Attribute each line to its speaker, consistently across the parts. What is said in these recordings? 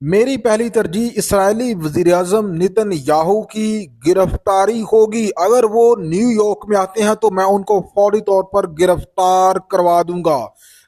Speaker 1: मेरी पहली तरजीह इसराइली वज़ीर-ए-आज़म नेतन्याहू की गिरफ्तारी होगी। अगर वो न्यूयॉर्क में आते हैं तो मैं उनको फौरी तौर पर गिरफ्तार करवा दूंगा।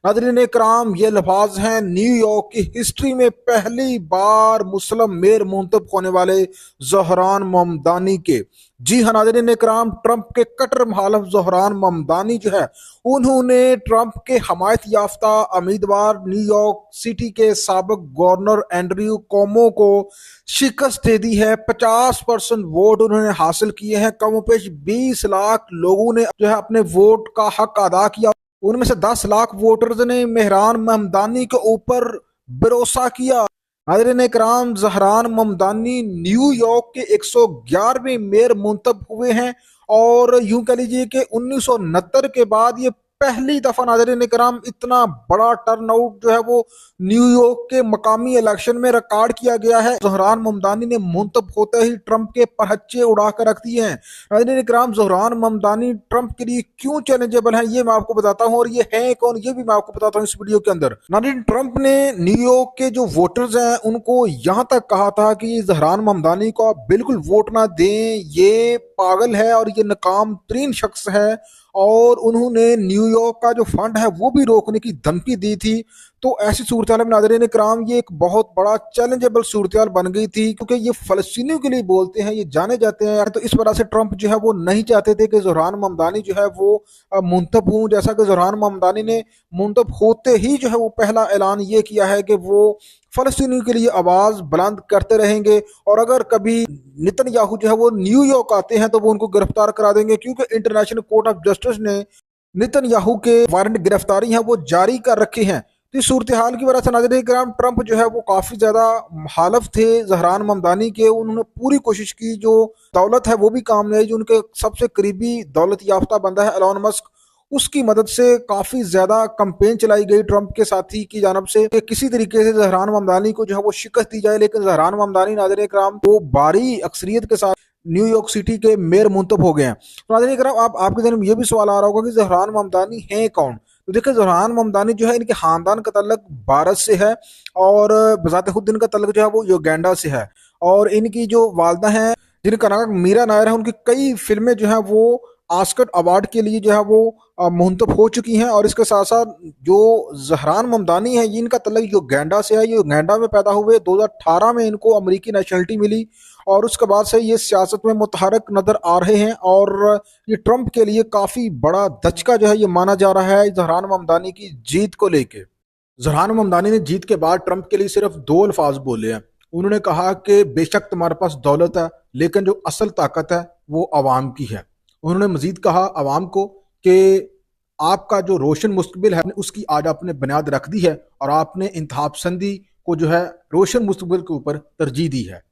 Speaker 1: नाज़रीन कराम, ये लफ्ज़ हैं न्यूयॉर्क की हिस्ट्री में पहली बार मुस्लिम मेयर मुंतब होने वाले ज़हरान ममदानी के। जी हाँ नाज़रीन कराम, ट्रंप के कट्टर मुखालिफ ज़हरान ममदानी जो है, उन्होंने ट्रंप के हमायत याफ्ता उम्मीदवार न्यूयॉर्क सिटी के साबिक गवर्नर एंड्रयू कोमो को शिकस्त दे दी है। 50% वोट उन्होंने हासिल किए हैं। कम पेश 20 लाख लोगों ने जो है अपने वोट का हक अदा किया। उनमें से 10 लाख वोटर्स ने मेहरान महमदानी के ऊपर भरोसा किया। नाज़रीन कराम, जहरान ममदानी न्यूयॉर्क के 111वें मेयर मुंतब हुए हैं और यूं कह लीजिए कि 1969 के बाद ये पहली दफा नाज़रीन कराम इतना बड़ा टर्नआउट जो है वो न्यूयॉर्क के मकामी इलेक्शन में रिकॉर्ड किया गया है। जहरान ममदानी ने मुंतब होते ही ट्रंप के परहच्चे उड़ा कर रख दिए हैं। नाज़रीन कराम, जहरान ममदानी ट्रंप के लिए क्यों चैलेंजेबल है ये मैं आपको बताता हूँ, और ये है कौन ये भी मैं आपको बताता हूँ इस वीडियो के अंदर। नाज़रीन, ट्रंप ने न्यूयॉर्क के जो वोटर्स हैं उनको यहाँ तक कहा था कि जहरान ममदानी को आप बिल्कुल वोट ना दें, ये पागल है और ये नाकाम तरीन शख्स है, और उन्होंने न्यूयॉर्क का जो फंड है वो भी रोकने की धमकी दी थी। तो ऐसी सूरत में नाज़रीन कराम ये एक बहुत बड़ा चैलेंजेबल सूरत बन गई थी, क्योंकि ये फलस्तीनियों के लिए बोलते हैं, ये जाने जाते हैं। तो इस वजह से ट्रंप जो है वो नहीं चाहते थे कि जहरान ममदानी जो है वो मुंतब हूँ। जैसा कि जहरान ममदानी ने मुंतब होते ही जो है वो पहला ऐलान ये किया है कि वो फलस्तीनियों के लिए आवाज बुलंद करते रहेंगे, और अगर कभी नेतन्याहू जो है वो न्यूयॉर्क आते हैं तो वो उनको गिरफ्तार करा देंगे, क्योंकि इंटरनेशनल कोर्ट ऑफ जस्टिस ने नेतन्याहू के वारंट गिरफ्तारी है वो जारी कर रखे हैं। तो इस सूरत हाल की वजह से नाज़रीन कराम ट्रंप जो है वो काफ़ी ज़्यादा मुखालिफ थे जहरान ममदानी के। उन्होंने पूरी कोशिश की, जो दौलत है वो भी काम नहीं आई। जो उनके सबसे करीबी दौलत याफ्ता बंदा है एलोन मस्क, उसकी मदद से काफ़ी ज़्यादा कंपेन चलाई गई ट्रंप के साथी की जानब से कि किसी तरीके से जहरान ममदानी को जो है वो शिकस्त दी जाए। लेकिन जहरान ममदानी नाज़रीन कराम वो भारी अक्सरियत के साथ न्यूयॉर्क सिटी के मेयर मुंतब हो गए हैं। तो नाज़रीन कराम, आपके जहन में ये भी सवाल आ रहा होगा कि जहरान ममदानी है कौन। तो देखिए, जहरान ममदानी जो है इनके खानदान का तल्लक भारत से है, और बजाते खुद इनका तल्लक जो है वो युगांडा से है। और इनकी जो वालदा हैं जिनका नाम मीरा नायर है, उनकी कई फिल्में जो है वो ऑस्कर अवार्ड के लिए जो है वो मुंतब हो चुकी हैं। और इसके साथ साथ जो जहरान ममदानी है ये इनका तल्लक युगांडा से है। ये युगांडा में पैदा हुए, 2018 में इनको अमेरिकी नेशनलिटी मिली, और उसके बाद से ये सियासत में मुतहरक नजर आ रहे हैं। और ये ट्रंप के लिए काफी बड़ा दचका जो है ये माना जा रहा है जहरान ममदानी की जीत को लेके। जहरान ममदानी ने जीत के बाद ट्रंप के लिए सिर्फ दो अल्फाज बोले हैं। उन्होंने कहा कि बेशक तुम्हारे पास दौलत है, लेकिन जो असल ताकत है वो अवाम की है। उन्होंने मजीद कहा अवाम को कि आपका जो रोशन मुस्तकबिल है उसकी आज आपने बुनियाद रख दी है, और आपने इंतहा पसंदी को जो है रोशन मुस्तकबिल के ऊपर तरजीह दी है।